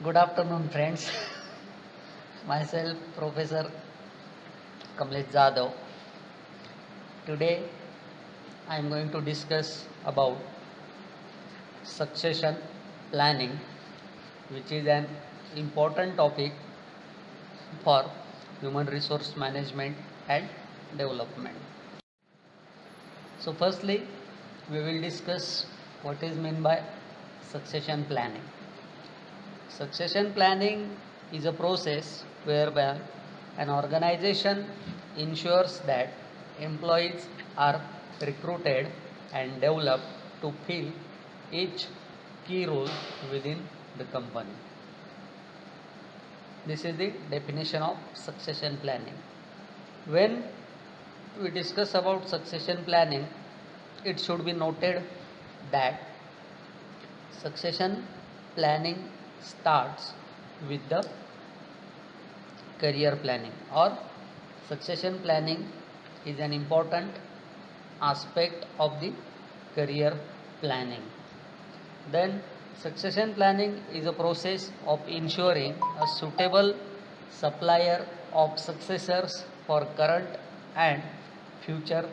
Good afternoon, friends. Myself, Professor Kamlesh Jadhav. Today, I am going to discuss about succession planning, which is an important topic for human resource management and development. So, firstly, we will discuss what is meant by succession planning. Succession planning is a process whereby an organization ensures that employees are recruited and developed to fill each key role within the company. This is the definition of succession planning. When we discuss about succession planning, it should be noted that succession planning starts with the career planning, or succession planning is an important aspect of the career planning. Then succession planning is a process of ensuring a suitable supplier of successors for current and future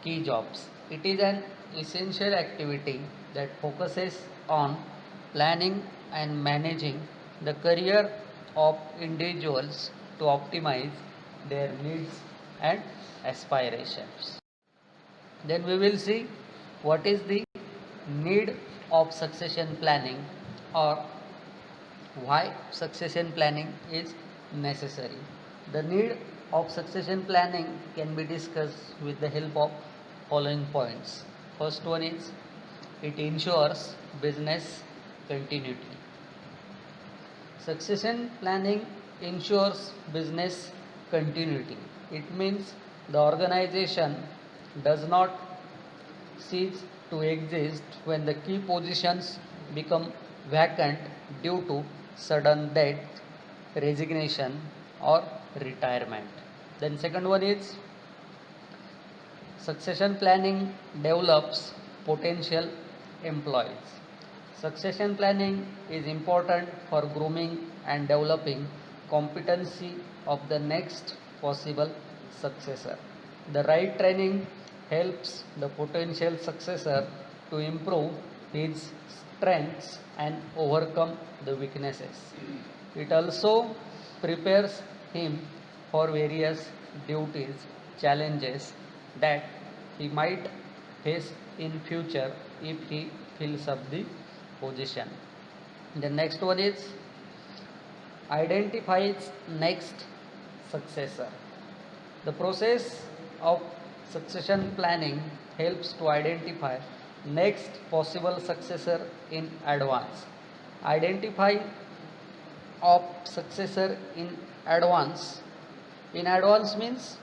key jobs. It is an essential activity that focuses on planning and managing the career of individuals to optimize their needs and aspirations. Then we will see what is the need of succession planning, or why succession planning is necessary. The need of succession planning can be discussed with the help of following points. First one is it ensures business continuity. Succession planning ensures business continuity. It means the organization does not cease to exist when the key positions become vacant due to sudden death, resignation, or retirement. Then second one is succession planning develops potential employees. Succession planning is important for grooming and developing competency of the next possible successor. The right training helps the potential successor to improve his strengths and overcome the weaknesses. It also prepares him for various duties, challenges that he might face in future if he fills up the position. The next one is identifies next successor. The process of succession planning helps to identify next possible successor in advance. Identify of successor advance. In advance means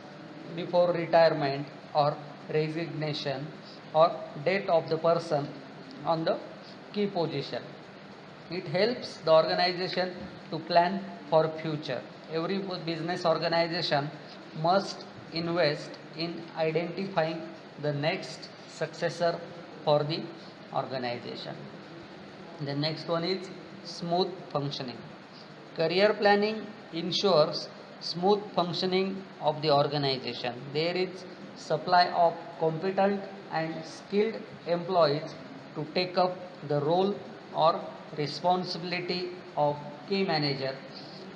before retirement or resignation or death of the person on the key position. It helps the organization to plan for future. Every business organization must invest in identifying the next successor for the organization. The next one is smooth functioning. Career planning ensures smooth functioning of the organization. There is supply of competent and skilled employees to take up the role or responsibility of key manager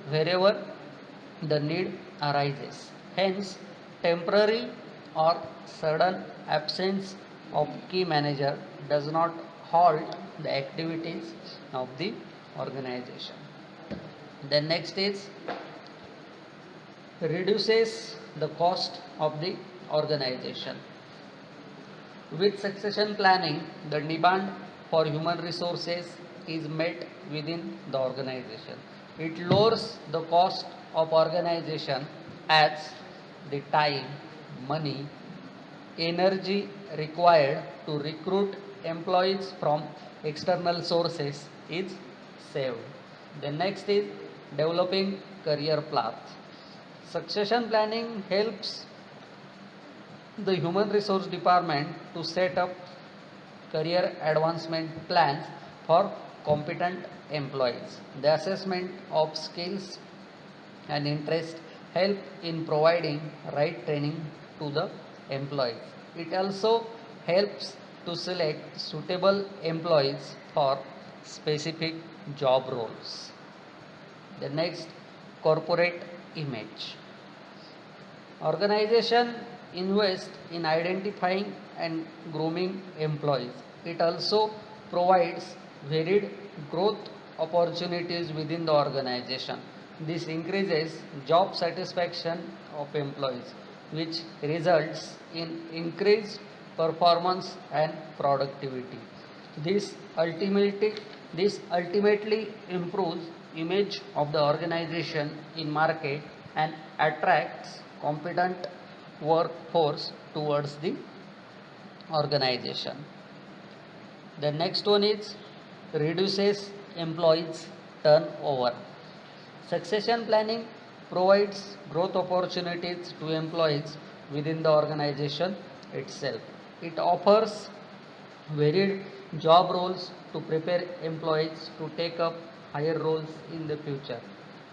wherever the need arises. Hence, temporary or sudden absence of key manager does not halt the activities of the organization. The next is reduces the cost of the organization. With succession planning, the demand for human resources is met within the organization. It lowers the cost of organization as the time, money, energy required to recruit employees from external sources is saved. The next is developing career path. Succession planning helps the human resource department to set up career advancement plans for competent employees. The assessment of skills and interest help in providing right training to the employees. It also helps to select suitable employees for specific job roles. The next, corporate image. Organization invest in identifying and grooming employees. It also provides varied growth opportunities within the organization. This increases job satisfaction of employees, which results in increased performance and productivity. This ultimately this ultimately improves image of the organization in market and attracts competent workforce towards the organization. The next one is reduces employees turnover. Succession planning provides growth opportunities to employees within the organization itself. It offers varied job roles to prepare employees to take up higher roles in the future.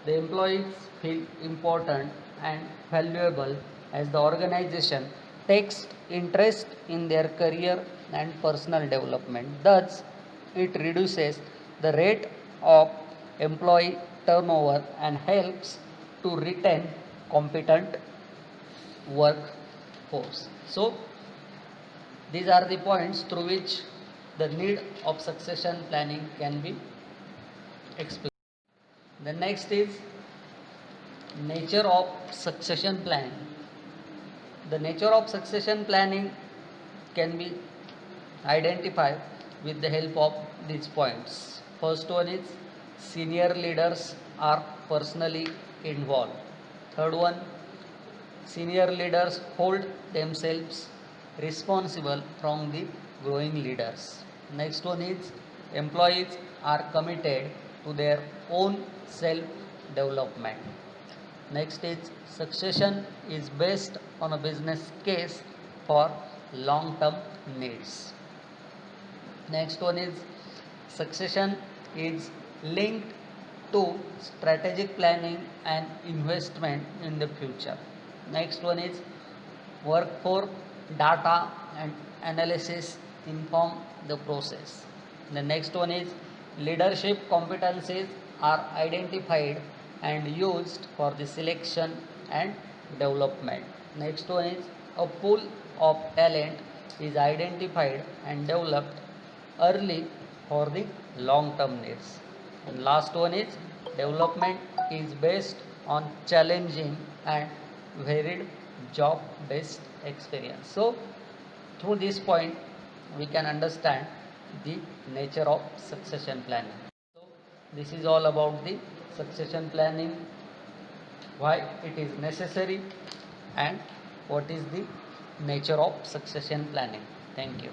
The employees feel important and valuable as the organization takes interest in their career and personal development. Thus, it reduces the rate of employee turnover and helps to retain competent workforce. So, these are the points through which the need of succession planning can be explained. The next is nature of succession planning. The nature of succession planning can be identified with the help of these points. First one is senior leaders are personally involved. Third one, senior leaders hold themselves responsible from the growing leaders. Next one is employees are committed to their own self development. Next is succession is based on a business case for long term needs. Next one is succession is linked to strategic planning and investment in the future. Next one is workforce data and analysis inform the process. The next one is leadership competencies are identified and used for the selection and development. Next one is a pool of talent is identified and developed early for the long term needs. And last one is development is based on challenging and varied job based experience. So, through this point, we can understand the nature of succession planning. So, this is all about the succession planning, why it is necessary, and what is the nature of succession planning. Thank you.